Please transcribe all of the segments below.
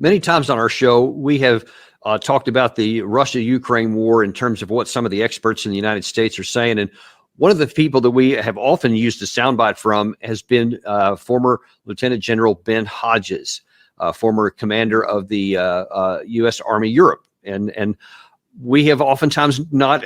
Many times on our show, we have talked about the Russia-Ukraine war in terms of what some of the experts in the United States are saying. And one of the people that we have often used a soundbite from has been former Lieutenant General Ben Hodges, former commander of the U.S. Army Europe. And we have oftentimes not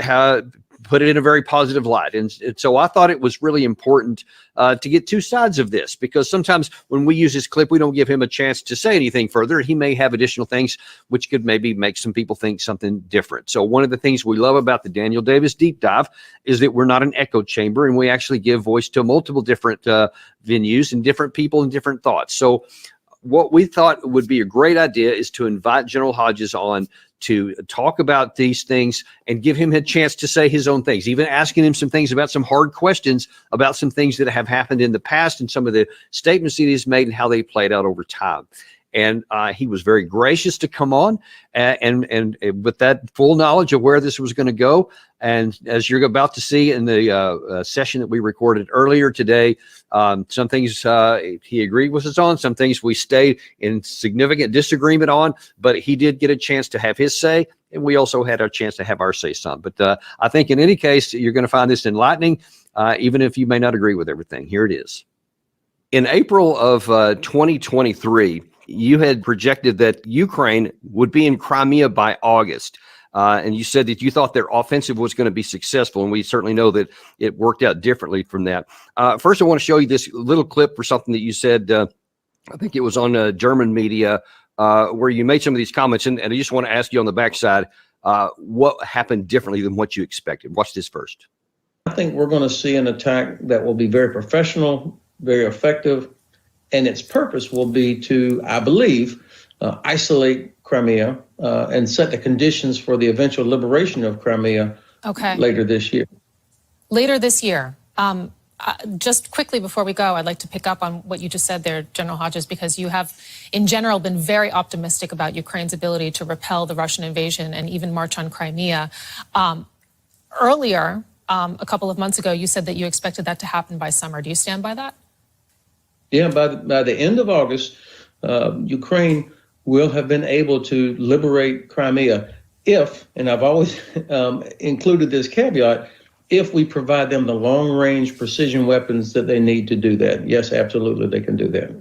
put it in a very positive light. And so I thought it was really important to get two sides of this, because sometimes when we use this clip, we don't give him a chance to say anything further. He may have additional things which could maybe make some people think something different. So one of the things we love about the Daniel Davis Deep Dive is that we're not an echo chamber, and we actually give voice to multiple different venues and different people and different thoughts. So what we thought would be a great idea is to invite General Hodges on to talk about these things and give him a chance to say his own things, even asking him some things about some hard questions about some things that have happened in the past and some of the statements that he's made and how they played out over time. And he was very gracious to come on and with that full knowledge of where this was going to go. And as you're about to see in the session that we recorded earlier today, some things he agreed with us on, some things we stayed in significant disagreement on, but he did get a chance to have his say, and we also had our chance to have our say some. But I think in any case, you're going to find this enlightening, even if you may not agree with everything. Here it is. In April of 2023, you had projected that Ukraine would be in Crimea by August. And you said that you thought their offensive was going to be successful. And we certainly know that it worked out differently from that. First, I want to show you this little clip for something that you said. I think it was on German media where you made some of these comments. And I just want to ask you on the backside, what happened differently than what you expected? Watch this first. I think we're going to see an attack that will be very professional, very effective. And its purpose will be to, I believe, isolate Crimea and set the conditions for the eventual liberation of Crimea later this year. Later this year. Just quickly before we go, I'd like to pick up on what you just said there, General Hodges, because you have, in general, been very optimistic about Ukraine's ability to repel the Russian invasion and even march on Crimea. Earlier, a couple of months ago, you said that you expected that to happen by summer. Do you stand by that? Yeah, by the end of August, Ukraine will have been able to liberate Crimea if, and I've always included this caveat, if we provide them the long-range precision weapons that they need to do that. Yes, absolutely, they can do that.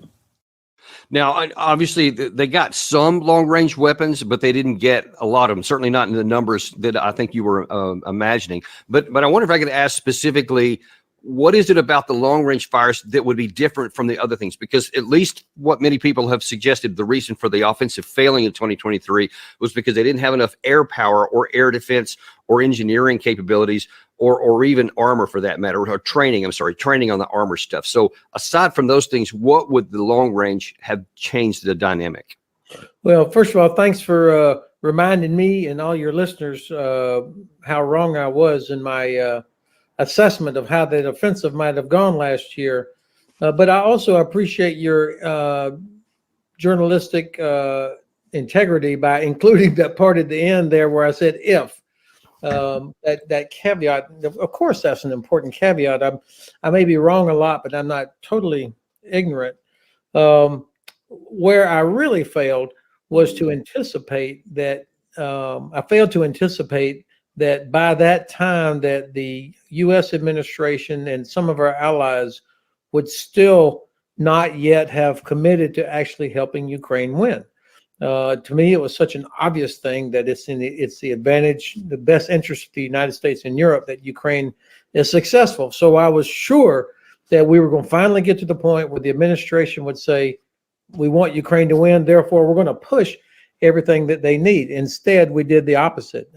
Now, obviously, they got some long-range weapons, but they didn't get a lot of them, certainly not in the numbers that I think you were imagining. But I wonder if I could ask specifically, what is it about the long-range fires that would be different from the other things? Because at least what many people have suggested, the reason for the offensive failing in 2023 was because they didn't have enough air power or air defense or engineering capabilities or even armor for that matter, or training on the armor stuff. So aside from those things, what would the long range have changed the dynamic? Well, first of all, thanks for reminding me and all your listeners how wrong I was in my assessment of how the offensive might have gone last year. But I also appreciate your journalistic integrity by including that part at the end there where I said if. That caveat, of course, that's an important caveat. I may be wrong a lot, but I'm not totally ignorant. Where I really failed was to anticipate that I failed to anticipate that by that time that the U.S. administration and some of our allies would still not yet have committed to actually helping Ukraine win. To me, it was such an obvious thing that it's the advantage, the best interest of the United States and Europe that Ukraine is successful. So I was sure that we were going to finally get to the point where the administration would say, we want Ukraine to win, therefore we're going to push everything that they need. Instead, we did the opposite.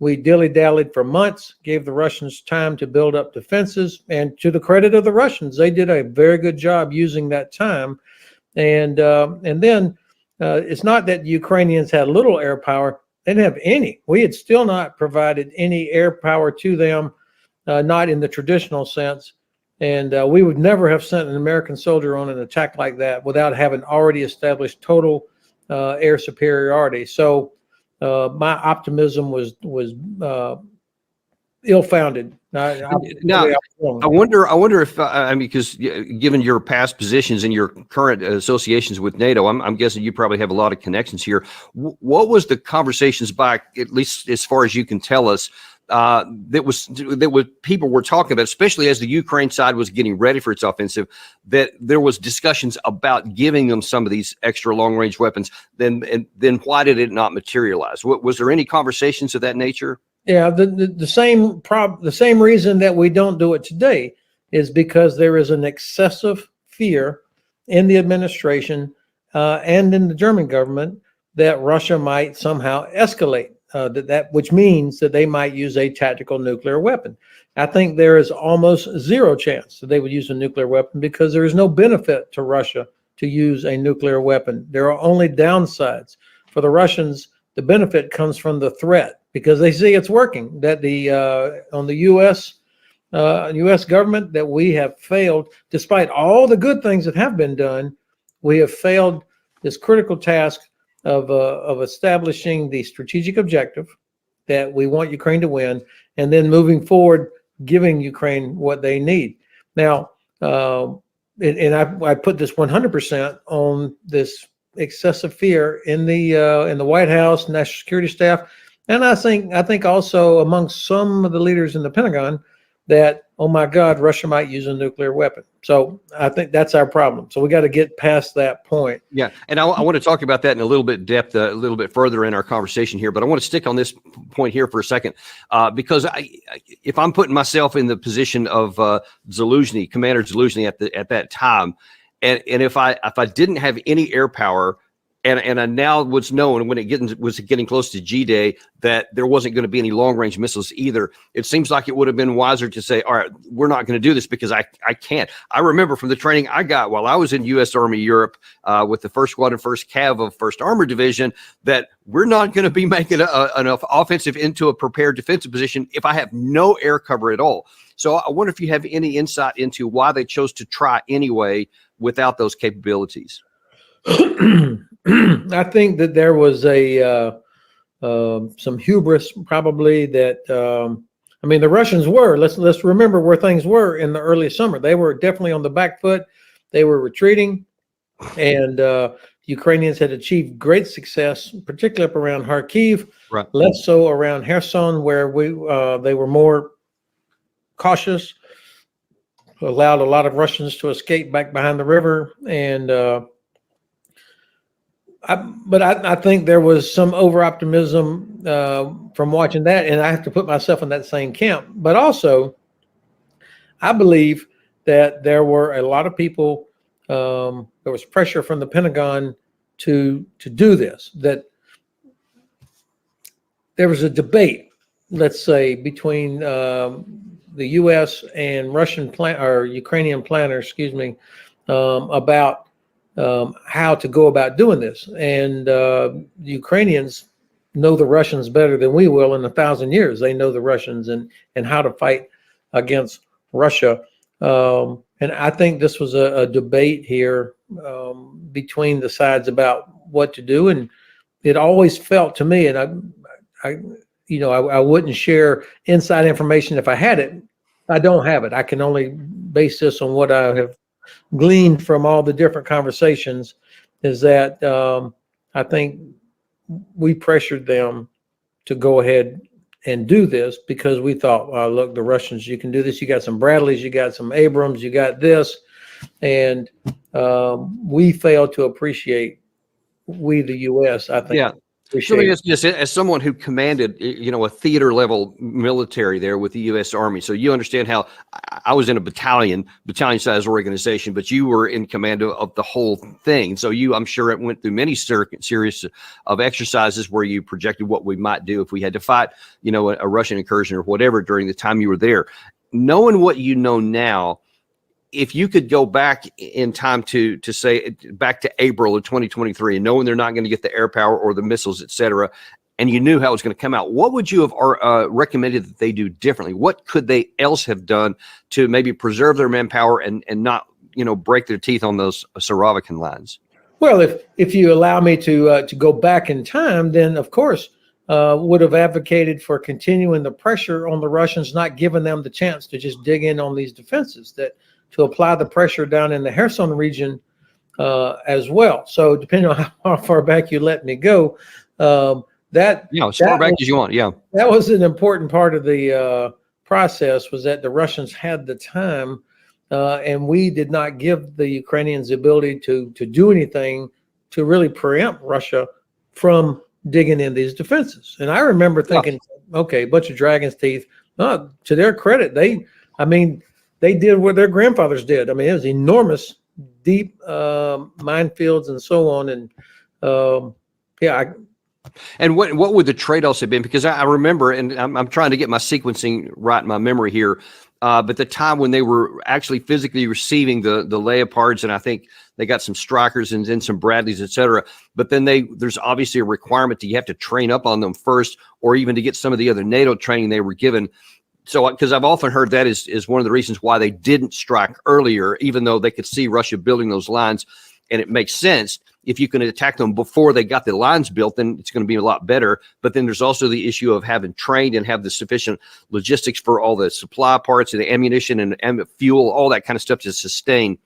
We dilly-dallied for months, gave the Russians time to build up defenses, and to the credit of the Russians, they did a very good job using that time. And then it's not that the Ukrainians had little air power. They didn't have any. We had still not provided any air power to them, not in the traditional sense. And we would never have sent an American soldier on an attack like that without having already established total air superiority. So my optimism was ill-founded. Now, I wonder if I mean, because given your past positions and your current associations with NATO, I'm guessing you probably have a lot of connections here. What was the conversations back, at least as far as you can tell us, that people were talking about, especially as the Ukraine side was getting ready for its offensive, that there was discussions about giving them some of these extra long-range weapons? Then why did it not materialize? Was there any conversations of that nature? Yeah, the same reason that we don't do it today is because there is an excessive fear in the administration and in the German government that Russia might somehow escalate, which means that they might use a tactical nuclear weapon. I think there is almost zero chance that they would use a nuclear weapon because there is no benefit to Russia to use a nuclear weapon. There are only downsides. For the Russians, the benefit comes from the threat, because they see it's working, that on the U.S. Government, that we have failed, despite all the good things that have been done, we have failed this critical task of establishing the strategic objective that we want Ukraine to win, and then moving forward, giving Ukraine what they need. Now, and I put this 100% on this excessive fear in the White House, national security staff. And I think also among some of the leaders in the Pentagon that, oh my God, Russia might use a nuclear weapon. So I think that's our problem. So we got to get past that point. Yeah, and I want to talk about that in a little bit depth, a little bit further in our conversation here. But I want to stick on this point here for a second, because if I'm putting myself in the position of Zaluzhny, Commander Zaluzhny at that time, and if I didn't have any air power, and I now was known when it was getting close to G-Day that there wasn't going to be any long-range missiles either, it seems like it would have been wiser to say, all right, we're not going to do this because I can't. I remember from the training I got while I was in U.S. Army Europe with the 1st Squad and 1st Cav of 1st Armored Division that we're not going to be making an offensive into a prepared defensive position if I have no air cover at all. So I wonder if you have any insight into why they chose to try anyway without those capabilities. I think that there was some hubris, probably, that I mean, the Russians were. Let's remember where things were in the early summer. They were definitely on the back foot. They were retreating, and Ukrainians had achieved great success, particularly up around Kharkiv, right. Less so around Kherson, where they were more cautious, allowed a lot of Russians to escape back behind the river, and but I think there was some over-optimism from watching that, and I have to put myself in that same camp. But also, I believe that there were a lot of people, there was pressure from the Pentagon to do this, that there was a debate, let's say, between the U.S. and Ukrainian planners, excuse me, about how to go about doing this. And the Ukrainians know the Russians better than we will in 1,000 years. They know the Russians and how to fight against Russia. And I think this was a debate here between the sides about what to do. And it always felt to me, and I wouldn't share inside information if I had it. I don't have it. I can only base this on what I have gleaned from all the different conversations, is that I think we pressured them to go ahead and do this because we thought, look, the Russians, you can do this. You got some Bradleys, you got some Abrams, you got this. And we failed to appreciate, we, the U.S., I think. Yeah. So just as someone who commanded, a theater level military there with the U.S. Army, so you understand how I was in a battalion size organization, but you were in command of the whole thing. So I'm sure it went through many series of exercises where you projected what we might do if we had to fight, a Russian incursion or whatever during the time you were there. Knowing what you know now, if you could go back in time to say back to April of 2023 and knowing they're not going to get the air power or the missiles, et cetera, and you knew how it was going to come out, what would you have recommended that they do differently? What could they else have done to maybe preserve their manpower and not, break their teeth on those Surovikin lines? Well, if you allow me to go back in time, then of course would have advocated for continuing the pressure on the Russians, not giving them the chance to just dig in on these defenses, that to apply the pressure down in the Kherson region as well. So depending on how far back you let me go, that as far back as you want. Yeah. That was an important part of the process, was that the Russians had the time and we did not give the Ukrainians the ability to do anything to really preempt Russia from digging in these defenses. And I remember thinking, okay, bunch of dragon's teeth. To their credit, they did what their grandfathers did. I mean, it was enormous, deep minefields and so on. And and what would the trade-offs have been? Because I remember, and I'm trying to get my sequencing right in my memory here, but the time when they were actually physically receiving the Leopards, and I think they got some Strikers and then some Bradleys, et cetera. But then there's obviously a requirement that you have to train up on them first, or even to get some of the other NATO training they were given. So, because I've often heard that is one of the reasons why they didn't strike earlier, even though they could see Russia building those lines. And it makes sense. If you can attack them before they got the lines built, then it's going to be a lot better. But then there's also the issue of having trained and have the sufficient logistics for all the supply parts and the ammunition and fuel, all that kind of stuff to sustain.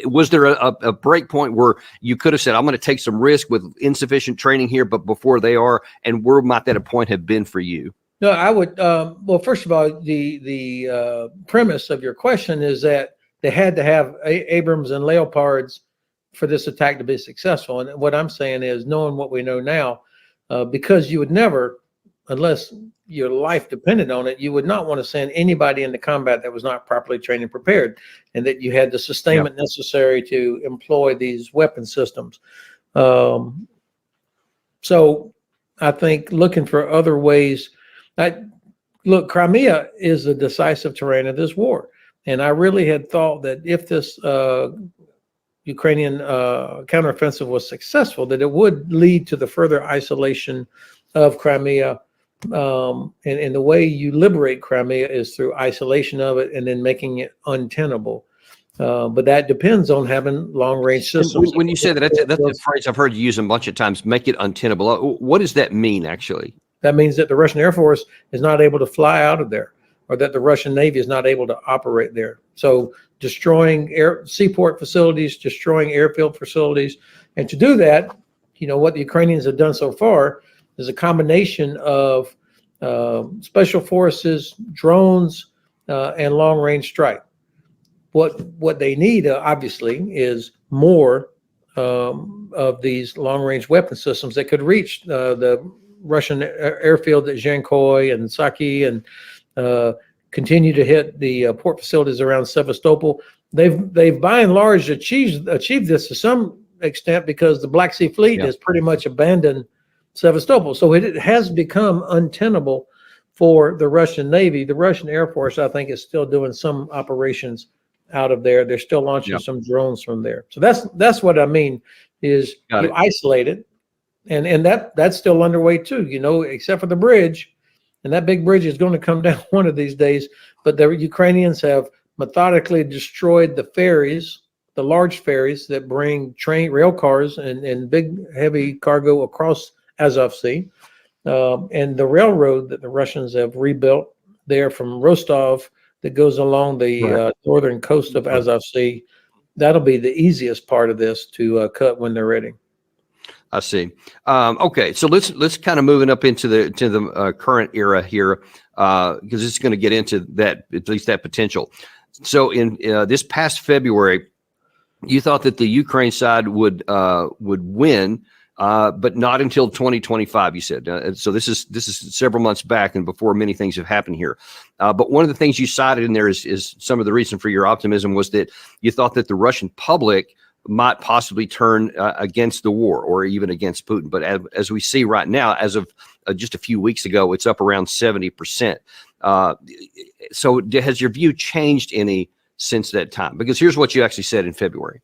Was there a break point where you could have said, I'm going to take some risk with insufficient training here, but before they are, and where might that point have been for you? No, I would. Well, first of all, the premise of your question is that they had to have Abrams and Leopards for this attack to be successful. And what I'm saying is, knowing what we know now, because you would never, unless your life depended on it, you would not want to send anybody into combat that was not properly trained and prepared, and that you had the sustainment necessary to employ these weapon systems. So I think looking for other ways. Look, Crimea is the decisive terrain of this war. And I really had thought that if this Ukrainian counteroffensive was successful, that it would lead to the further isolation of Crimea. And the way you liberate Crimea is through isolation of it and then making it untenable. But that depends on having long-range systems. When you say that, that's a phrase I've heard you use a bunch of times, make it untenable. What does that mean, actually? That means that the Russian Air Force is not able to fly out of there, or that the Russian Navy is not able to operate there. So destroying seaport facilities, destroying airfield facilities. And to do that, what the Ukrainians have done so far is a combination of special forces, drones, and long-range strike. What they need, obviously, is more of these long-range weapon systems that could reach the Russian airfield at Zhenkoy and Saki, and continue to hit the port facilities around Sevastopol. They've by and large achieved this to some extent because the Black Sea Fleet has pretty much abandoned Sevastopol. So it has become untenable for the Russian Navy. The Russian Air Force, I think, is still doing some operations out of there. They're still launching some drones from there. So that's what I mean, is you isolate it. And that's still underway too, except for the bridge. And that big bridge is going to come down one of these days. But the Ukrainians have methodically destroyed the ferries, the large ferries that bring rail cars and big heavy cargo across Azov Sea. And the railroad that the Russians have rebuilt there from Rostov that goes along the northern coast of Azov Sea. That'll be the easiest part of this to cut when they're ready. I see. Okay, so let's kind of moving up into the current era here, because it's going to get into that, at least that potential. So in this past February, you thought that the Ukraine side would win, but not until 2025. You said. So this is several months back and before many things have happened here. But one of the things you cited in there is some of the reason for your optimism was that you thought that the Russian public might possibly turn against the war or even against Putin. But as we see right now, as of just a few weeks ago, it's up around 70%. So has your view changed any since that time? Because here's what you actually said in February.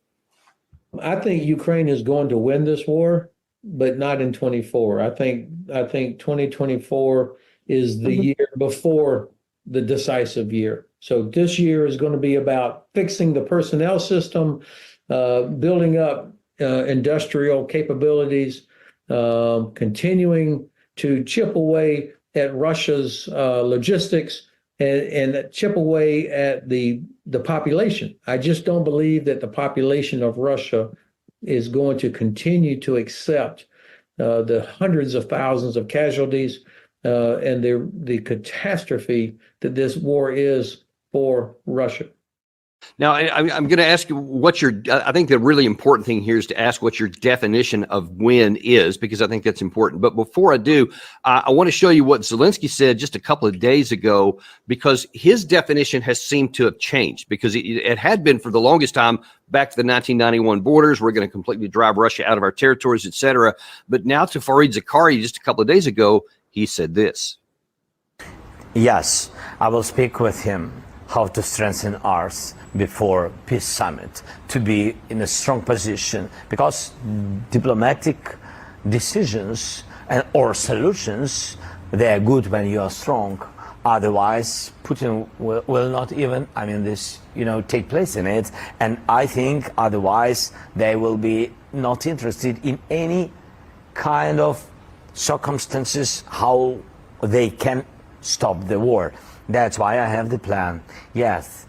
I think Ukraine is going to win this war, but not in 24. I think 2024 is the year before the decisive year. So this year is going to be about fixing the personnel system, building up industrial capabilities, continuing to chip away at Russia's logistics and chip away at the population. I just don't believe that the population of Russia is going to continue to accept the hundreds of thousands of casualties and the catastrophe that this war is for Russia. Now, I'm going to ask you I think the really important thing here is to ask what your definition of win is, because I think that's important. But before I do, I want to show you what Zelensky said just a couple of days ago, because his definition has seemed to have changed, because it had been for the longest time back to the 1991 borders. We're going to completely drive Russia out of our territories, et cetera. But now to Fareed Zakaria just a couple of days ago, he said this. Yes, I will speak with him how to strengthen ours before peace summit, to be in a strong position, because diplomatic decisions or solutions, they are good when you are strong. Otherwise, Putin will not even, take place in it. And I think otherwise they will be not interested in any kind of circumstances how they can stop the war. That's why I have the plan. Yes,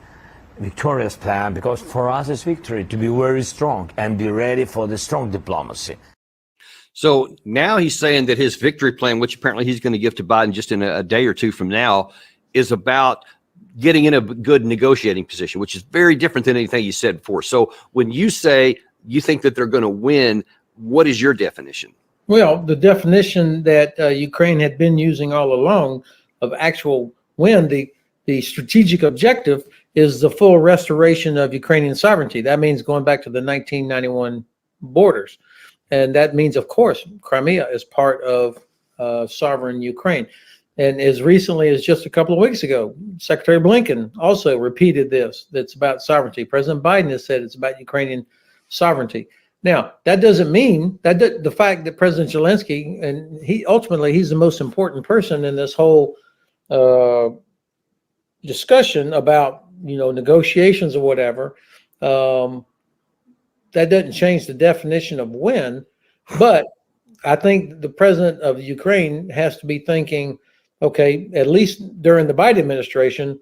victorious plan, because for us it's victory, to be very strong and be ready for the strong diplomacy. So now he's saying that his victory plan, which apparently he's going to give to Biden just in a day or two from now, is about getting in a good negotiating position, which is very different than anything you said before. So when you say you think that they're going to win, what is your definition? Well, the definition that Ukraine had been using all along of actual win, the strategic objective is the full restoration of Ukrainian sovereignty. That means going back to the 1991 borders. And that means, of course, Crimea is part of sovereign Ukraine. And as recently as just a couple of weeks ago, Secretary Blinken also repeated this, that's about sovereignty. President Biden has said it's about Ukrainian sovereignty. Now, that doesn't mean that the fact that President Zelensky, and he's the most important person in this whole discussion about, negotiations or whatever, that doesn't change the definition of win. But I think the president of Ukraine has to be thinking, okay, at least during the Biden administration,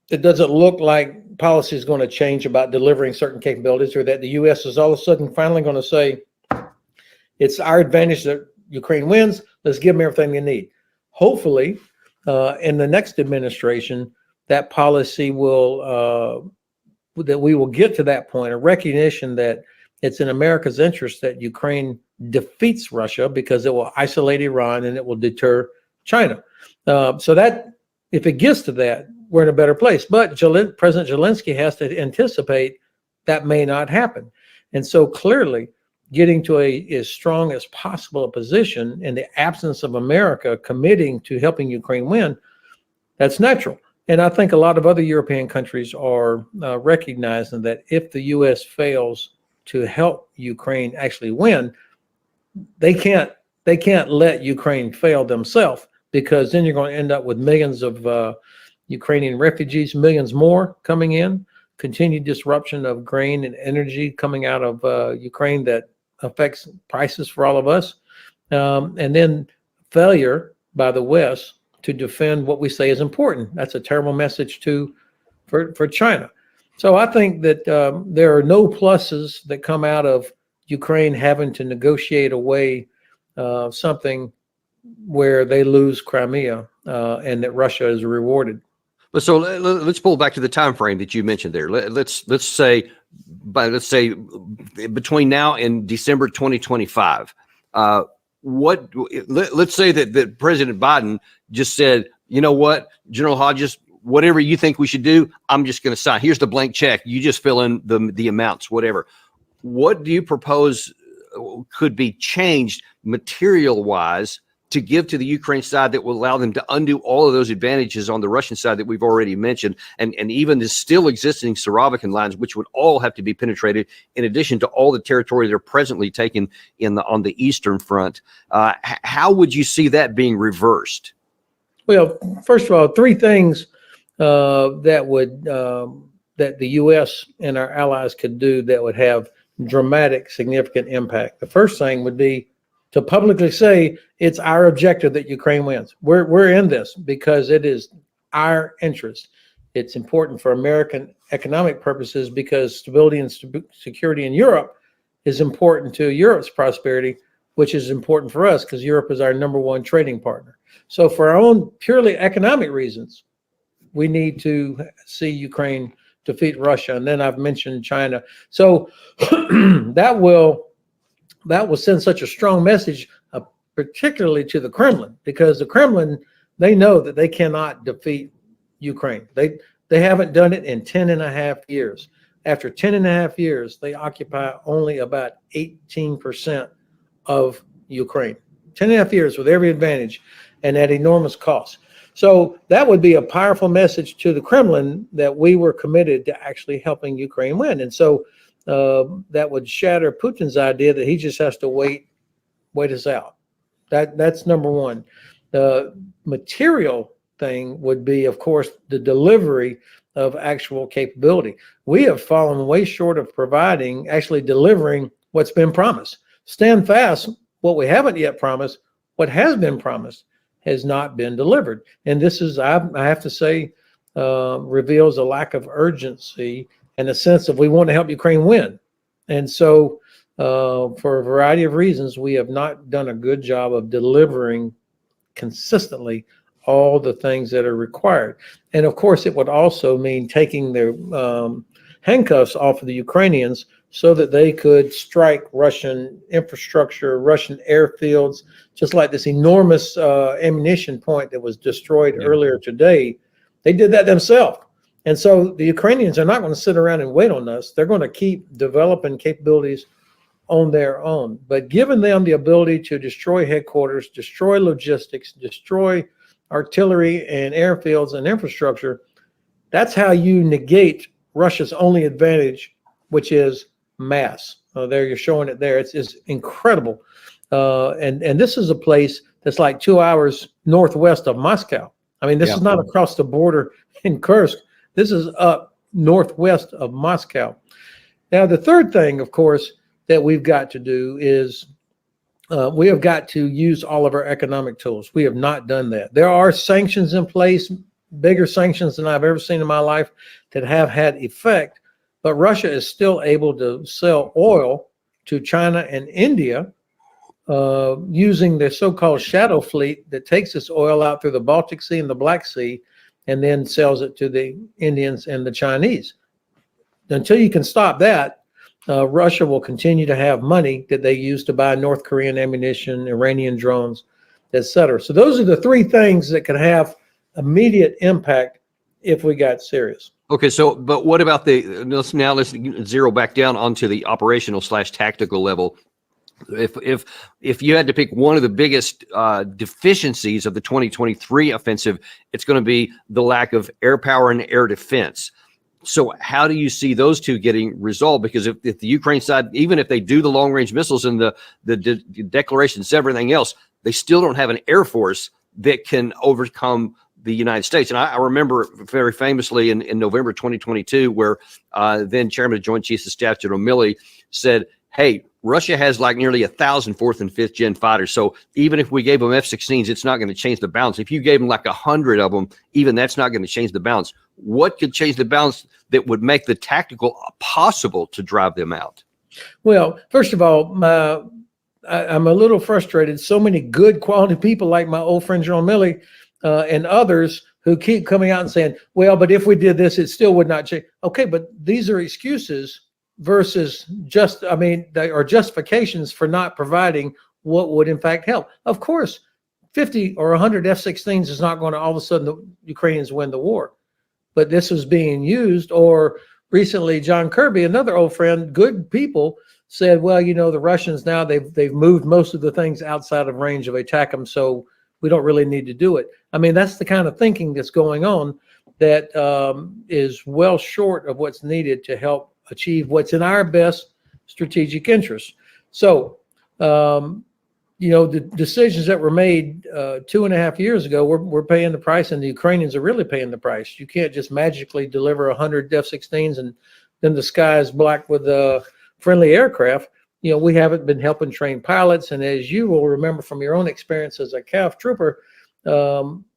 it doesn't look like policy is going to change about delivering certain capabilities, or that the U.S. is all of a sudden finally going to say, it's our advantage that Ukraine wins, let's give them everything they need. Hopefully, in the next administration, that policy will, that we will get to that point, a recognition that it's in America's interest that Ukraine defeats Russia, because it will isolate Iran and it will deter China. So that, if it gets to that, we're in a better place. But President Zelensky has to anticipate that may not happen. And so clearly, getting to as strong as possible a position in the absence of America committing to helping Ukraine win, that's natural. And I think a lot of other European countries are recognizing that if the U.S. fails to help Ukraine actually win, they can't let Ukraine fail themselves, because then you're going to end up with millions of Ukrainian refugees, millions more coming in, continued disruption of grain and energy coming out of Ukraine that affects prices for all of us, and then failure by the West to defend what we say is important. That's a terrible message for China. So I think that there are no pluses that come out of Ukraine having to negotiate away something where they lose Crimea and that Russia is rewarded. But so let's pull back to the time frame that you mentioned there. Let's say between now and December 2025. Let's say that President Biden just said, you know what, General Hodges, whatever you think we should do, I'm just going to sign. Here's the blank check. You just fill in the amounts, whatever. What do you propose could be changed material-wise to give to the Ukraine side that will allow them to undo all of those advantages on the Russian side that we've already mentioned, and even the still existing Surovikin lines, which would all have to be penetrated, in addition to all the territory they're presently taking on the eastern front? How would you see that being reversed? Well, first of all, three things that the U.S. and our allies could do that would have dramatic, significant impact. The first thing would be to publicly say it's our objective that Ukraine wins. We're in this because it is our interest. It's important for American economic purposes because stability and security in Europe is important to Europe's prosperity, which is important for us because Europe is our #1 trading partner. So for our own purely economic reasons, we need to see Ukraine defeat Russia. And then I've mentioned China. So that will send such a strong message, particularly to the Kremlin, because the Kremlin, they know that they cannot defeat Ukraine. They haven't done it in 10 and a half years. After 10 and a half years, they occupy only about 18% of Ukraine. 10 and a half years with every advantage and at enormous cost. So that would be a powerful message to the Kremlin that we were committed to actually helping Ukraine win. And so that would shatter Putin's idea that he just has to wait us out. That's number one. The material thing would be, of course, the delivery of actual capability. We have fallen way short of actually delivering what's been promised. Stand fast, what we haven't yet promised, what has been promised has not been delivered. And this is, I have to say, reveals a lack of urgency and a sense of we want to help Ukraine win. And so for a variety of reasons, we have not done a good job of delivering consistently all the things that are required. And of course, it would also mean taking their handcuffs off of the Ukrainians so that they could strike Russian infrastructure, Russian airfields, just like this enormous ammunition point that was destroyed earlier today. They did that themselves. And so the Ukrainians are not going to sit around and wait on us. They're going to keep developing capabilities on their own. But giving them the ability to destroy headquarters, destroy logistics, destroy artillery and airfields and infrastructure, that's how you negate Russia's only advantage, which is mass. There, you're showing it there. It's incredible. And this is a place that's like 2 hours northwest of Moscow. I mean, this is not across the border in Kursk. This is up northwest of Moscow. Now, the third thing, of course, that we've got to do is we have got to use all of our economic tools. We have not done that. There are sanctions in place, bigger sanctions than I've ever seen in my life, that have had effect. But Russia is still able to sell oil to China and India using their so-called shadow fleet that takes this oil out through the Baltic Sea and the Black Sea and then sells it to the Indians and the Chinese. Until you can stop that, Russia will continue to have money that they use to buy North Korean ammunition, Iranian drones, etc. So those are the three things that can have immediate impact if we got serious. Okay, so but what about let's zero back down onto the operational / tactical level. If you had to pick one of the biggest deficiencies of the 2023 offensive, it's going to be the lack of air power and air defense. So how do you see those two getting resolved? Because if the Ukraine side, even if they do the long-range missiles and the declarations, everything else, they still don't have an air force that can overcome the United States. And I remember very famously in November 2022, where then Chairman of Joint Chiefs of Staff General Milley said, hey, Russia has like nearly 1,000 4th and 5th gen fighters. So even if we gave them F-16s, it's not going to change the balance. If you gave them like 100 of them, even that's not going to change the balance. What could change the balance that would make the tactical possible to drive them out? Well, first of all, I'm a little frustrated. So many good quality people like my old friend General Milley and others who keep coming out and saying, well, but if we did this, it still would not change. Okay, but these are excuses versus they are justifications for not providing what would in fact help. Of course, 50 or 100 F-16s is not going to all of a sudden the Ukrainians win the war. But this is being used. Or recently, John Kirby, another old friend, good people, said, well, you know, the Russians now, they've moved most of the things outside of range of attack them, so we don't really need to do it. I mean, that's the kind of thinking that's going on that is well short of what's needed to help achieve what's in our best strategic interest. So, you know, the decisions that were made 2.5 years ago, we're paying the price, and the Ukrainians are really paying the price. You can't just magically deliver 100 F-16s and then the sky is black with friendly aircraft. we haven't been helping train pilots. And as you will remember from your own experience as a CAF trooper,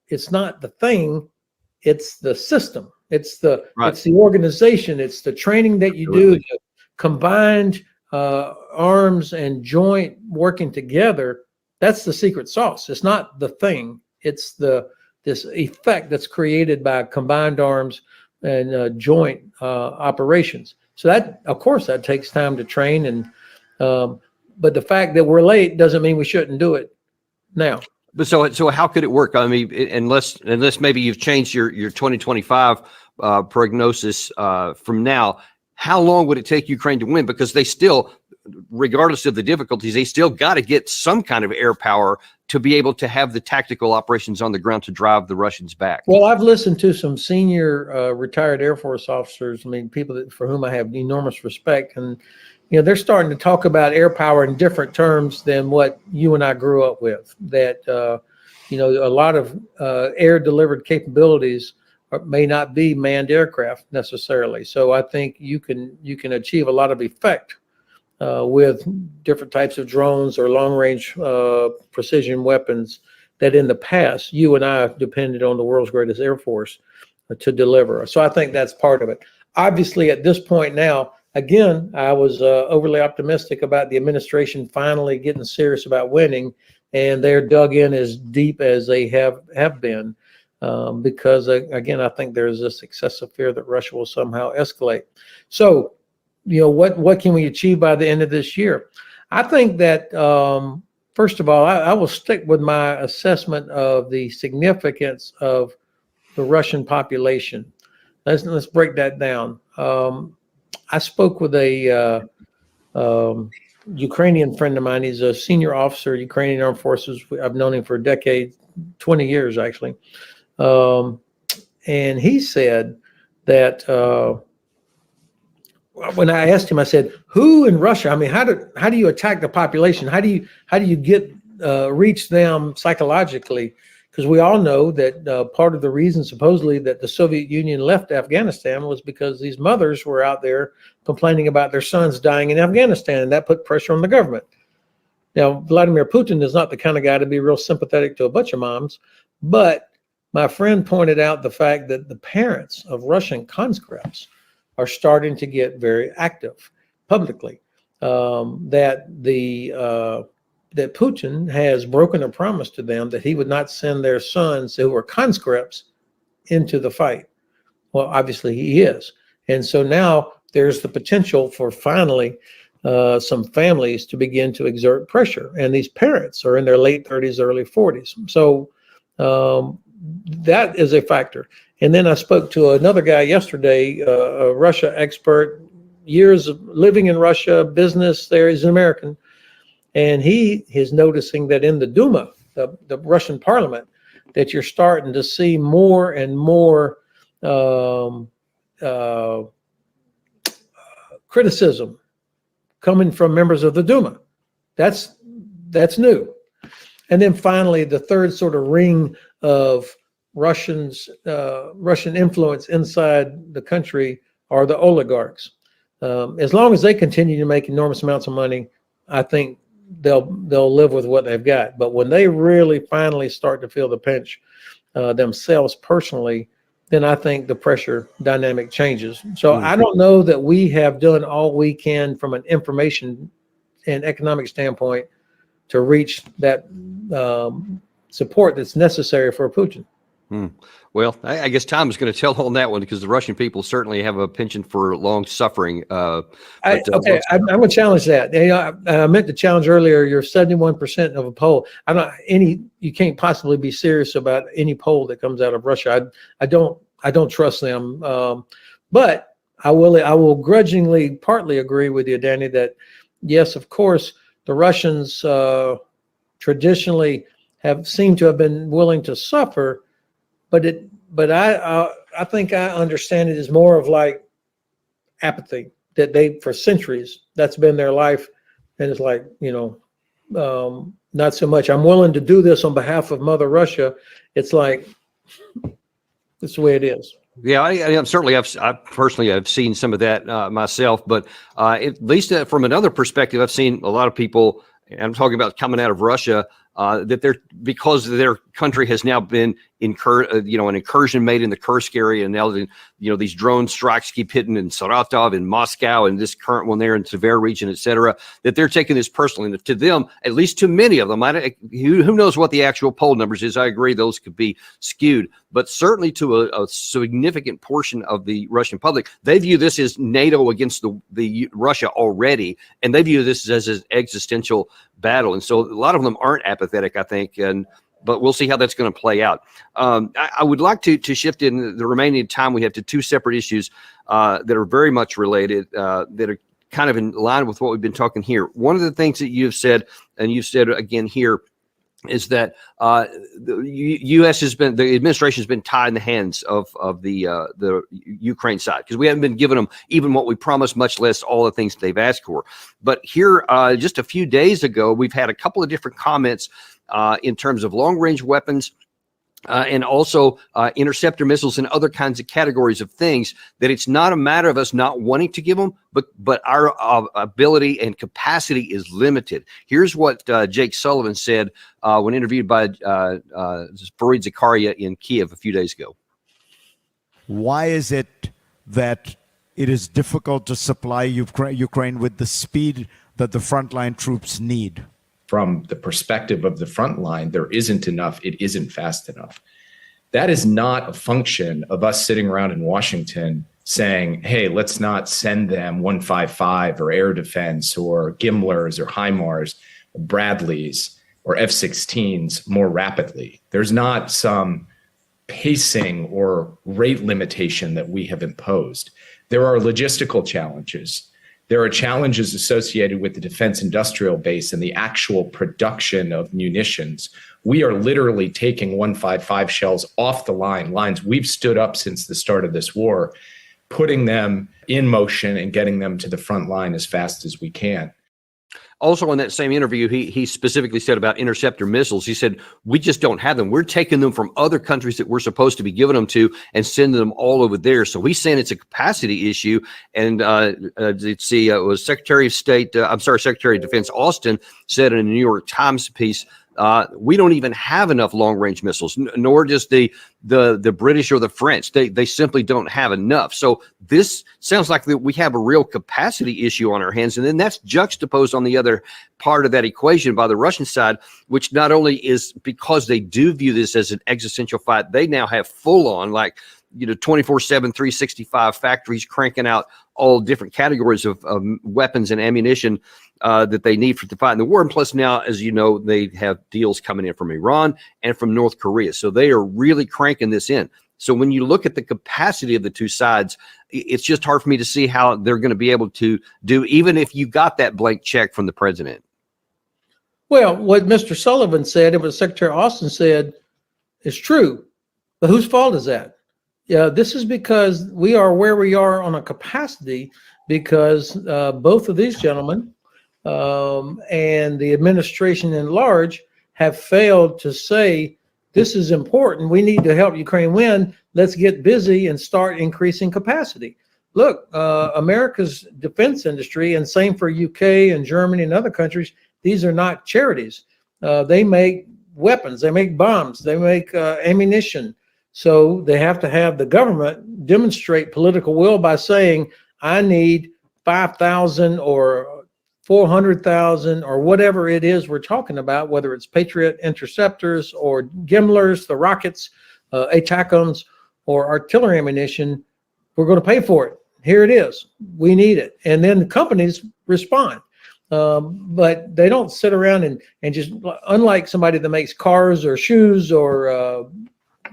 it's not the thing, it's the system. It's the organization. It's the training that you do, the combined arms and joint working together. That's the secret sauce. It's not the thing. It's this effect that's created by combined arms and joint operations. So that, of course, that takes time to train. And but the fact that we're late doesn't mean we shouldn't do it now. But so how could it work? I mean, unless maybe you've changed your 2025 prognosis from now, how long would it take Ukraine to win? Because they still, regardless of the difficulties, they still got to get some kind of air power to be able to have the tactical operations on the ground to drive the Russians back. Well, I've listened to some senior retired Air Force officers, I mean, people for whom I have enormous respect. And, they're starting to talk about air power in different terms than what you and I grew up with. That, a lot of air delivered capabilities may not be manned aircraft necessarily. So I think you can achieve a lot of effect with different types of drones or long range precision weapons that in the past you and I depended on the world's greatest Air Force to deliver. So I think that's part of it. Obviously, at this point now, again, I was overly optimistic about the administration finally getting serious about winning, and they're dug in as deep as they have been. Because again, I think there's this excessive fear that Russia will somehow escalate. So, what can we achieve by the end of this year? I think that first of all, I will stick with my assessment of the significance of the Russian population. Let's break that down. I spoke with a Ukrainian friend of mine. He's a senior officer, Ukrainian Armed Forces. I've known him for a decade, 20 years actually. And he said that when I asked him, I said, "Who in Russia? I mean, how do you attack the population? How do you get reach them psychologically?" Because we all know that part of the reason supposedly that the Soviet Union left Afghanistan was because these mothers were out there complaining about their sons dying in Afghanistan, and that put pressure on the government. Now, Vladimir Putin is not the kind of guy to be real sympathetic to a bunch of moms, but my friend pointed out the fact that the parents of Russian conscripts are starting to get very active publicly. That Putin has broken a promise to them that he would not send their sons who were conscripts into the fight. Well, obviously he is. And so now there's the potential for finally some families to begin to exert pressure. And these parents are in their late 30s, early 40s. So that is a factor. And then I spoke to another guy yesterday, a Russia expert, years of living in Russia, business there. He's an American. And he is noticing that in the Duma, the Russian parliament, that you're starting to see more and more criticism coming from members of the Duma. That's new. And then finally, the third sort of ring of Russian influence inside the country are the oligarchs. As long as they continue to make enormous amounts of money, I think they'll live with what they've got. But when they really finally start to feel the pinch themselves personally, then I think the pressure dynamic changes. So I don't know that we have done all we can from an information and economic standpoint to reach that support that's necessary for Putin. Well, I guess time is going to tell on that one, because the Russian people certainly have a penchant for long suffering. I'm going to challenge that. I meant to challenge earlier. You're 71% of a poll. You can't possibly be serious about any poll that comes out of Russia. I don't trust them. But I will grudgingly partly agree with you, Danny, that yes, of course, the Russians traditionally have seemed to have been willing to suffer. But I think I understand it as more of like apathy, that they, for centuries, that's been their life. And it's like, not so much, I'm willing to do this on behalf of Mother Russia. It's like, it's the way it is. Yeah, I certainly I personally have seen some of that myself, but at least from another perspective, I've seen a lot of people, and I'm talking about coming out of Russia, that they're, because their country has now been an incursion made in the Kursk area, and now these drone strikes keep hitting in Saratov, in Moscow, and this current one there in Tver region, et cetera, that they're taking this personally. And to them, at least to many of them, who knows what the actual poll numbers is? I agree, those could be skewed, but certainly to a significant portion of the Russian public, they view this as NATO against the Russia already, and they view this as an existential battle. And so a lot of them aren't apathetic, I think, but we'll see how that's going to play out. I would like to shift in the remaining time we have to two separate issues that are very much related, that are kind of in line with what we've been talking here. One of the things that you've said, and you've said again here, is that the U.S. the administration has been tied in the hands of the Ukraine side, because we haven't been giving them even what we promised, much less all the things they've asked for. But here, just a few days ago, we've had a couple of different comments in terms of long-range weapons, and also interceptor missiles and other kinds of categories of things, that it's not a matter of us not wanting to give them, but our ability and capacity is limited. Here's what Jake Sullivan said when interviewed by Fareed Zakaria in Kiev a few days ago. Why is it that it is difficult to supply Ukraine with the speed that the frontline troops need? From the perspective of the front line, there isn't enough, it isn't fast enough. That is not a function of us sitting around in Washington saying, hey, let's not send them 155 or air defense or Gimlers or HIMARS or Bradleys or F-16s more rapidly. There's not some pacing or rate limitation that we have imposed. There are logistical challenges. There are challenges associated with the defense industrial base and the actual production of munitions. We are literally taking 155 shells off the lines we've stood up since the start of this war, putting them in motion and getting them to the front line as fast as we can. Also, in that same interview, he specifically said about interceptor missiles. He said, we just don't have them. We're taking them from other countries that we're supposed to be giving them to and sending them all over there. So he's saying it's a capacity issue. And it was Secretary of Defense Austin said in a New York Times piece, we don't even have enough long-range missiles, nor does the British or the French. They simply don't have enough. So this sounds like we have a real capacity issue on our hands, and then that's juxtaposed on the other part of that equation by the Russian side, which not only is because they do view this as an existential fight, they now have full-on 24/7, 365 factories cranking out all different categories of weapons and ammunition that they need for the fight in the war. And plus now, as you know, they have deals coming in from Iran and from North Korea. So they are really cranking this in. So when you look at the capacity of the two sides, it's just hard for me to see how they're going to be able to do, even if you got that blank check from the president. Well, what Mr. Sullivan said and what Secretary Austin said is true. But whose fault is that? Yeah, this is because we are where we are on a capacity because both of these gentlemen and the administration in large have failed to say, this is important. We need to help Ukraine win. Let's get busy and start increasing capacity. Look, America's defense industry, and same for UK and Germany and other countries, these are not charities. They make weapons, they make bombs, they make ammunition. So they have to have the government demonstrate political will by saying, I need 5,000 or 400,000 or whatever it is we're talking about, whether it's Patriot interceptors or Gimlers, the rockets, ATACMS, or artillery ammunition. We're going to pay for it. Here it is. We need it. And then the companies respond. But they don't sit around and just, unlike somebody that makes cars or shoes or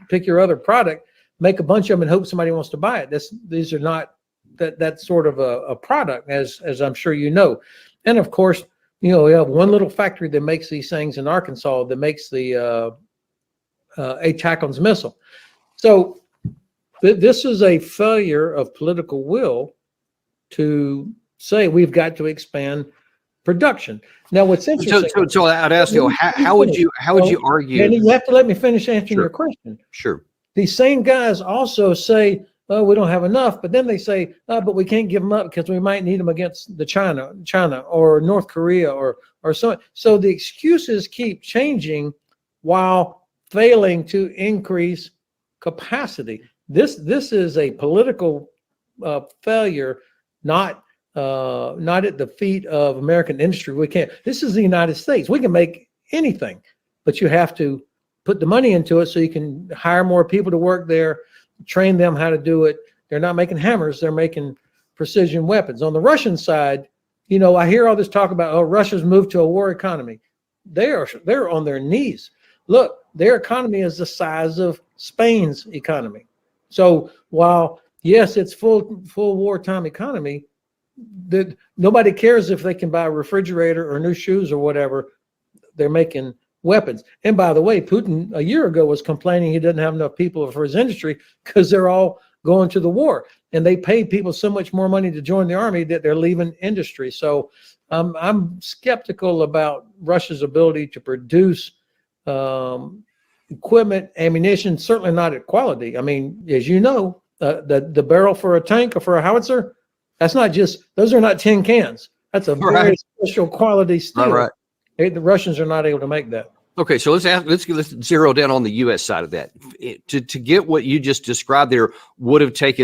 pick your other product, make a bunch of them and hope somebody wants to buy it. These are not that sort of a product, as I'm sure you know. And of course, we have one little factory that makes these things in Arkansas that makes the ATACMS missile. So this is a failure of political will to say we've got to expand production. Now, what's interesting. So I'd ask you, how would you argue? And you have to let me finish answering your question. Sure. These same guys also say oh, we don't have enough. But then they say, but we can't give them up because we might need them against the China or North Korea or so. So the excuses keep changing while failing to increase capacity. This is a political failure, not at the feet of American industry. We can't. This is the United States. We can make anything, but you have to put the money into it so you can hire more people to work there, train them how to do it. They're not making hammers, they're making precision weapons. On the Russian side, you know, I hear all this talk about, oh, Russia's moved to a war economy. They're on their knees. Look, their economy is the size of Spain's economy. So while, yes, it's full wartime economy, nobody cares if they can buy a refrigerator or new shoes or whatever. They're making weapons. And by the way, Putin a year ago was complaining he didn't have enough people for his industry because they're all going to the war, and they pay people so much more money to join the army that they're leaving industry. So I'm skeptical about Russia's ability to produce equipment, ammunition, certainly not at quality. I mean, as you know, the barrel for a tank or for a howitzer, those are not tin cans. That's a very special quality steel. Right. The Russians are not able to make that. Okay, so let's zero down on the U.S. side of that. To get what you just described there would have had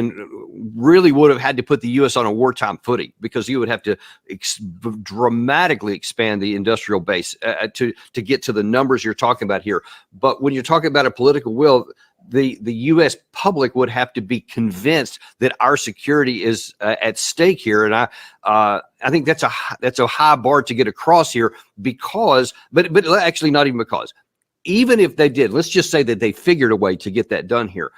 to put the U.S. on a wartime footing, because you would have to dramatically expand the industrial base to get to the numbers you're talking about here. But when you're talking about a political will, the U.S. public would have to be convinced that our security is at stake here, and I think that's a high bar to get across here, because, but actually not even because, even if they did, let's just say that they figured a way to get that done here.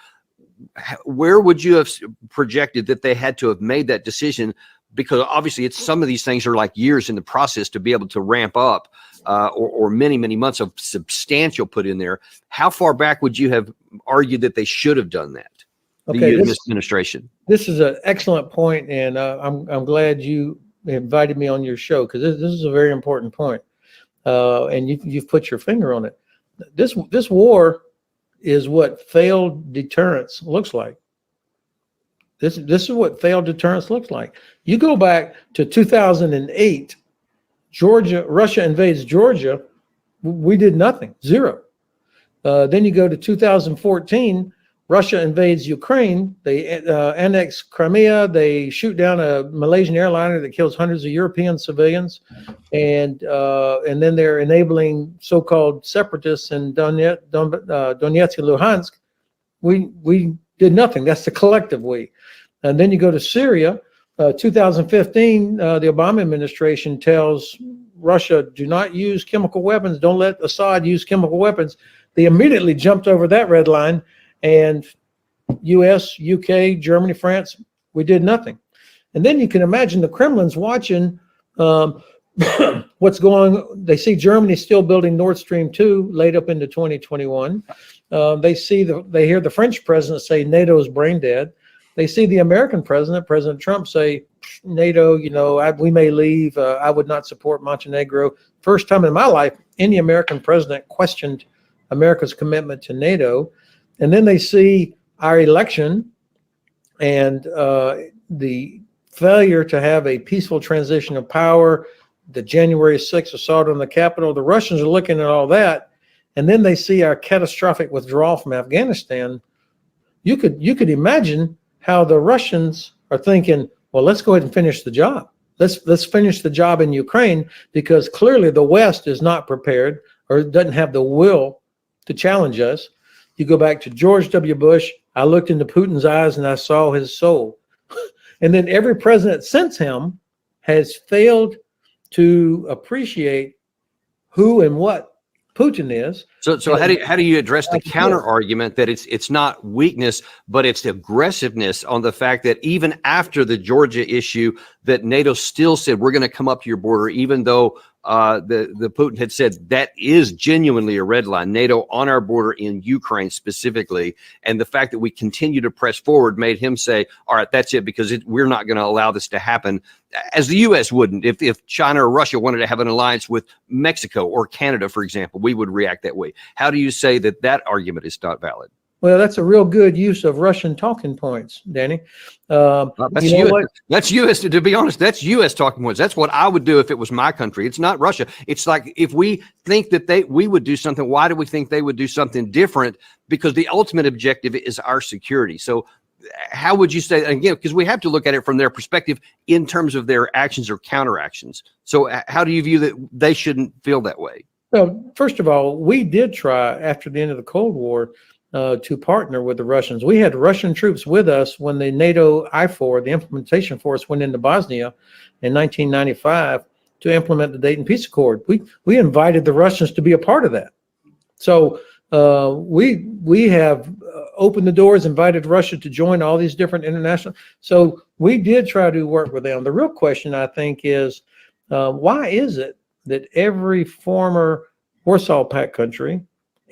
Where would you have projected that they had to have made that decision? Because obviously some of these things are like years in the process to be able to ramp up, or many months of substantial put in there. How far back would you have argued that they should have done that? Okay, this administration. This is an excellent point, and I'm glad you invited me on your show, because this is a very important point, and you've put your finger on it. This war is what failed deterrence looks like. This is what failed deterrence looks like. You go back to 2008, Russia invades Georgia. We did nothing, zero. Then you go to 2014, Russia invades Ukraine. They annex Crimea. They shoot down a Malaysian airliner that kills hundreds of European civilians, and then they're enabling so-called separatists in Donetsk and Luhansk. We did nothing. That's the collective we. And then you go to Syria. 2015, the Obama administration tells Russia, do not use chemical weapons. Don't let Assad use chemical weapons. They immediately jumped over that red line, and US, UK, Germany, France, we did nothing. And then you can imagine the Kremlin's watching what's going on. They see Germany still building Nord Stream 2 late up into 2021. They hear the French president say NATO is brain dead. They see the American president, President Trump, say, NATO, we may leave. I would not support Montenegro. First time in my life, any American president questioned America's commitment to NATO. And then they see our election and the failure to have a peaceful transition of power, the January 6th assault on the Capitol. The Russians are looking at all that. And then they see our catastrophic withdrawal from Afghanistan. You could imagine how the Russians are thinking, well, let's go ahead and finish the job. Let's finish the job in Ukraine, because clearly the West is not prepared or doesn't have the will to challenge us. You go back to George W. Bush. I looked into Putin's eyes and I saw his soul. And then every president since him has failed to appreciate who and what Putin is. So how do you address the counter argument that it's not weakness, but it's aggressiveness on the fact that even after the Georgia issue, that NATO still said we're going to come up to your border, even though the Putin had said that is genuinely a red line, NATO on our border in Ukraine specifically, and the fact that we continue to press forward made him say, all right, that's it, because we're not going to allow this to happen, as the U.S. wouldn't. If China or Russia wanted to have an alliance with Mexico or Canada, for example, we would react that way. How do you say that argument is not valid? Well, that's a real good use of Russian talking points, Danny. That's you know US. what? That's U.S. To be honest, that's U.S. talking points. That's what I would do if it was my country. It's not Russia. It's like if we think that we would do something, why do we think they would do something different? Because the ultimate objective is our security. So how would you say, again, because we have to look at it from their perspective in terms of their actions or counteractions. So how do you view that they shouldn't feel that way? Well, first of all, we did try after the end of the Cold War to partner with the Russians. We had Russian troops with us when the NATO I-4, the implementation force, went into Bosnia in 1995 to implement the Dayton Peace Accord. We invited the Russians to be a part of that. So we have opened the doors, invited Russia to join all these different international. So we did try to work with them. The real question, I think, is why is it that every former Warsaw Pact country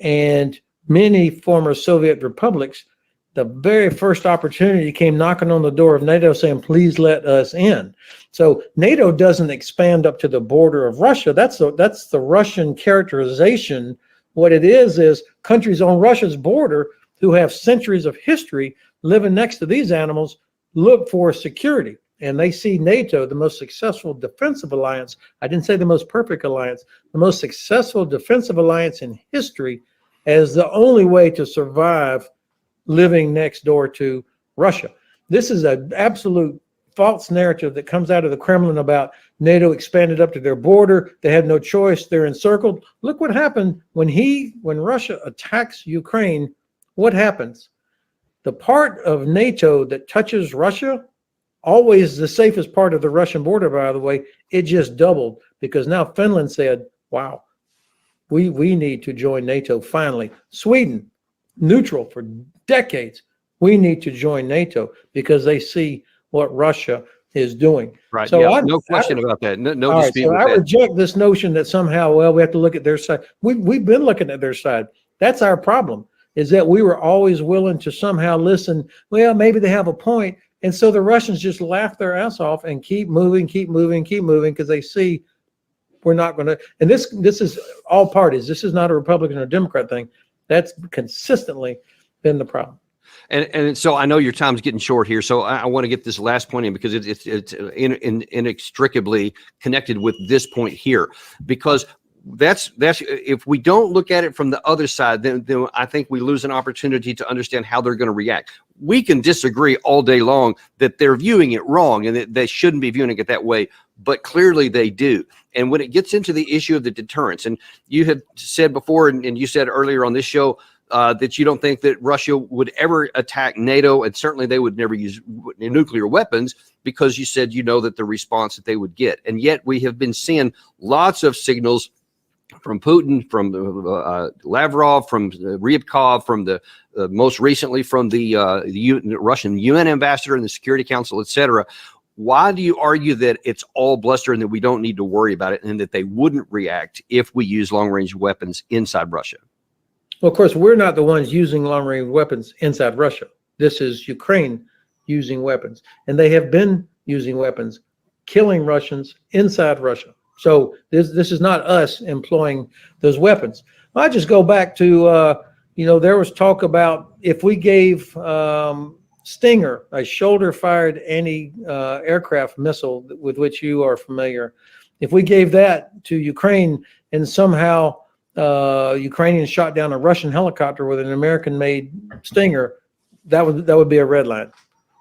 and many former Soviet republics, the very first opportunity came knocking on the door of NATO saying, please let us in. So NATO doesn't expand up to the border of Russia. That's the Russian characterization. What it is countries on Russia's border who have centuries of history living next to these animals look for security. And they see NATO, the most successful defensive alliance. I didn't say the most perfect alliance, the most successful defensive alliance in history, as the only way to survive living next door to Russia. This is an absolute false narrative that comes out of the Kremlin about NATO expanded up to their border. They had no choice. They're encircled. Look what happened when Russia attacks Ukraine. What happens? The part of NATO that touches Russia, always the safest part of the Russian border, by the way, it just doubled because now Finland said, wow, we need to join NATO finally. Sweden, neutral for decades. We need to join NATO because they see what Russia is doing. Right. So yeah, no question about that. No dispute with I that. reject this notion that somehow, well, we have to look at their side. We've been looking at their side. That's our problem, is that we were always willing to somehow listen. Well, maybe they have a point. And so the Russians just laugh their ass off and keep moving because they see we're not going to. And this is all parties. This is not a Republican or Democrat thing. That's consistently been the problem. And so I know your time's getting short here, so I want to get this last point in because it's inextricably connected with this point here. Because that's if we don't look at it from the other side, then I think we lose an opportunity to understand how they're going to react. We can disagree all day long that they're viewing it wrong and that they shouldn't be viewing it that way, but clearly they do. And when it gets into the issue of the deterrence, and you had said before, and you said earlier on this show, that you don't think that Russia would ever attack NATO, and certainly they would never use nuclear weapons because you said you know that the response that they would get. And yet we have been seeing lots of signals from Putin, from Lavrov, from Ryabkov, from the most recently from the Russian UN ambassador and the Security Council, et cetera. Why do you argue that it's all bluster and that we don't need to worry about it and that they wouldn't react if we use long-range weapons inside Russia? Well, of course, we're not the ones using long-range weapons inside Russia. This is Ukraine using weapons, and they have been using weapons, killing Russians inside Russia. So this is not us employing those weapons. I just go back to, there was talk about if we gave Stinger, a shoulder-fired anti-aircraft missile with which you are familiar, if we gave that to Ukraine and somehow Ukrainians shot down a Russian helicopter with an American-made Stinger, that would be a red line.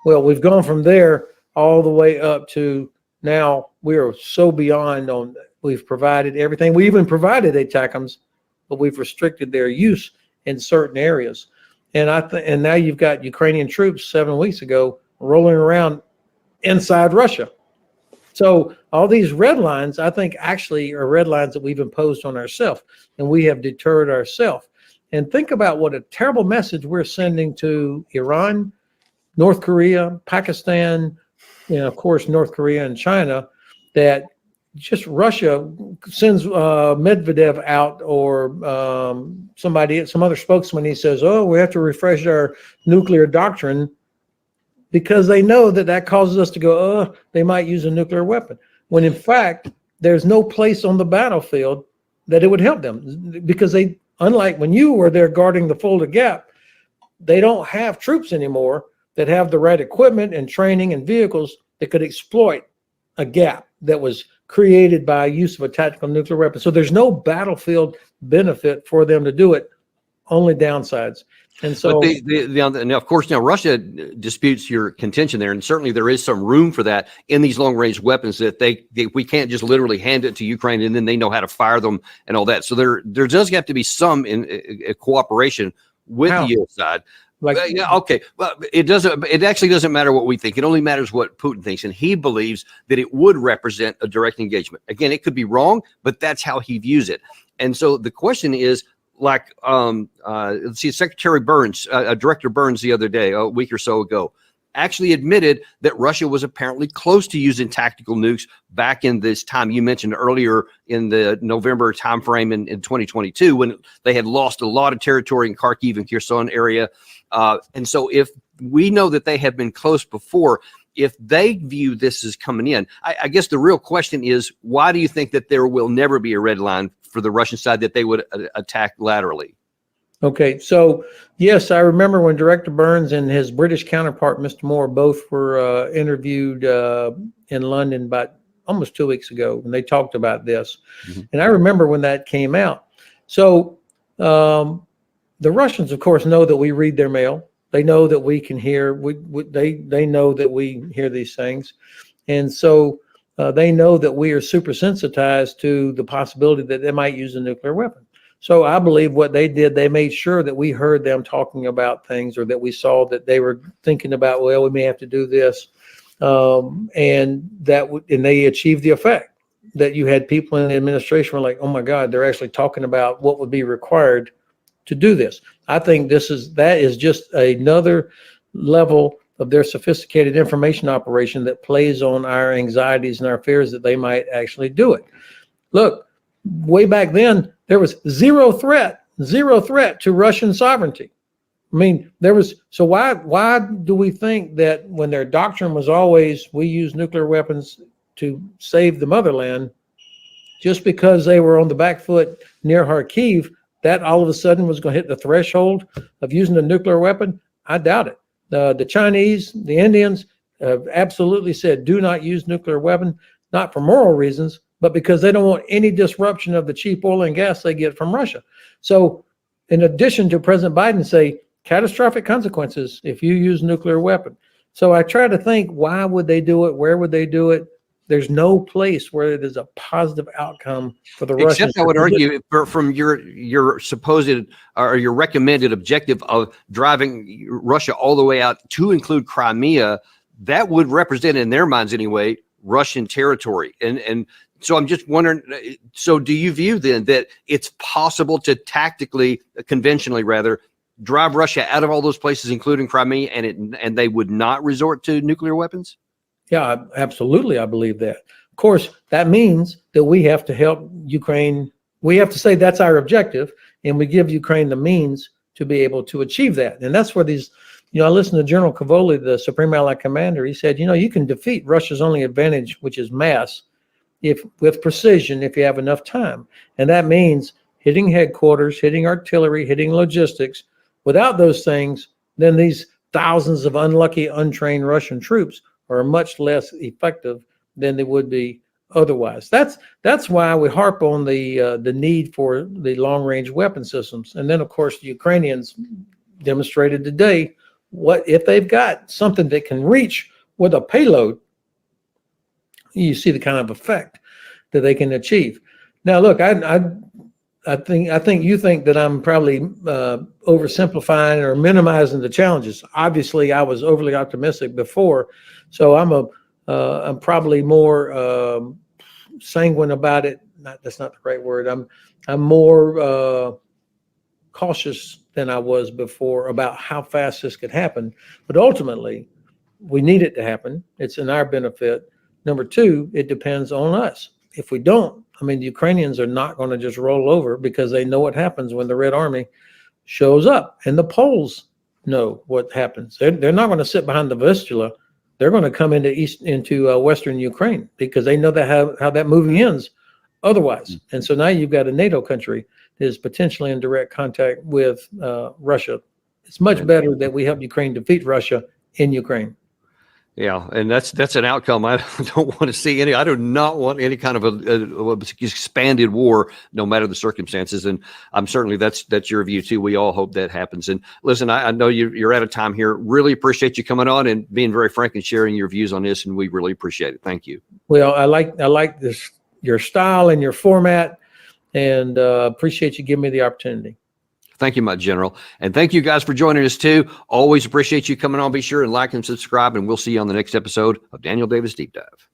Well, we've gone from there all the way up to now. We are so beyond on. We've provided everything. We even provided ATACMS, but we've restricted their use in certain areas. And and now you've got Ukrainian troops 7 weeks ago rolling around inside Russia. So all these red lines, I think, actually are red lines that we've imposed on ourselves, and we have deterred ourselves. And think about what a terrible message we're sending to Iran, North Korea, Pakistan, of course, North Korea and China, that just Russia sends Medvedev out or some other spokesman. He says, oh, we have to refresh our nuclear doctrine, because they know that causes us to go, oh, they might use a nuclear weapon. When in fact, there's no place on the battlefield that it would help them, because they, unlike when you were there guarding the Fulda Gap, they don't have troops anymore that have the right equipment and training and vehicles that could exploit a gap that was created by use of a tactical nuclear weapon. So there's no battlefield benefit for them to do it, only downsides. And so, but now, of course, now Russia disputes your contention there, and certainly there is some room for that in these long-range weapons that we can't just literally hand it to Ukraine and then they know how to fire them and all that. So there does have to be some cooperation with the U.S. side. like, Yeah, okay. Well, it actually doesn't matter what we think. It only matters what Putin thinks. And he believes that it would represent a direct engagement. Again, it could be wrong, but that's how he views it. And so the question is, like, let's see, Secretary Burns, Director Burns the other day, a week or so ago, actually admitted that Russia was apparently close to using tactical nukes back in this time you mentioned earlier in the November timeframe in 2022, when they had lost a lot of territory in Kharkiv and Kherson area. And so if we know that they have been close before, if they view this as coming in, I guess the real question is, why do you think that there will never be a red line for the Russian side that they would attack laterally? okay, so yes, I remember when Director Burns and his British counterpart, Mr. Moore, both were interviewed in London about almost 2 weeks ago, when they talked about this. Mm-hmm. And I remember when that came out. So the Russians, of course, know that we read their mail. They know that we can hear. They know that we hear these things, and so they know that we are super sensitized to the possibility that they might use a nuclear weapon. So I believe what they did, they made sure that we heard them talking about things, or that we saw that they were thinking about, well, we may have to do this, and they achieved the effect that you had people in the administration were like, oh my God, they're actually talking about what would be required to do this. I think that is just another level of their sophisticated information operation that plays on our anxieties and our fears that they might actually do it. Look, way back then, there was zero threat to Russian sovereignty. I mean, so why do we think that when their doctrine was always, we use nuclear weapons to save the motherland, just because they were on the back foot near Kharkiv, that all of a sudden was going to hit the threshold of using a nuclear weapon? I doubt it. The Chinese, the Indians have absolutely said, do not use nuclear weapon, not for moral reasons, but because they don't want any disruption of the cheap oil and gas they get from Russia. So in addition to President Biden say, catastrophic consequences if you use nuclear weapon. So I try to think, why would they do it? Where would they do it? There's no place where there's a positive outcome for the Russians. Except I would argue from your supposed or your recommended objective of driving Russia all the way out to include Crimea, that would represent, in their minds anyway, Russian territory. And so I'm just wondering, so do you view then that it's possible to tactically, conventionally rather, drive Russia out of all those places, including Crimea, and they would not resort to nuclear weapons? Yeah, absolutely. I believe that. Of course, that means that we have to help Ukraine. We have to say that's our objective, and we give Ukraine the means to be able to achieve that. And that's where these, I listened to General Cavoli, the Supreme Allied Commander. He said, you can defeat Russia's only advantage, which is mass, with precision, if you have enough time. And that means hitting headquarters, hitting artillery, hitting logistics. Without those things, then these thousands of unlucky, untrained Russian troops are much less effective than they would be otherwise. That's why we harp on the need for the long-range weapon systems. And then, of course, the Ukrainians demonstrated today, what if they've got something that can reach with a payload, you see the kind of effect that they can achieve. Now, look, I think you think that I'm probably oversimplifying or minimizing the challenges. Obviously, I was overly optimistic before, so I'm probably more sanguine about it. That's not the right word. I'm more cautious than I was before about how fast this could happen. But ultimately, we need it to happen. It's in our benefit. Number two, it depends on us. If we don't, the Ukrainians are not going to just roll over, because they know what happens when the Red Army shows up, and the Poles know what happens. They're not going to sit behind the Vistula. They're going to come into Western Ukraine, because they know that how that movie ends otherwise. Mm-hmm. And so now you've got a NATO country that is potentially in direct contact with Russia It's much better that we help Ukraine defeat Russia in Ukraine. Yeah, and that's an outcome I don't want to see any. I do not want any kind of a expanded war, no matter the circumstances. And I'm certainly that's your view too. We all hope that happens. And listen, I know you're out of time here. Really appreciate you coming on and being very frank and sharing your views on this. And we really appreciate it. Thank you. Well, I like this, your style and your format, and appreciate you giving me the opportunity. Thank you, my general. And thank you guys for joining us too. Always appreciate you coming on. Be sure and like and subscribe, and we'll see you on the next episode of Daniel Davis Deep Dive.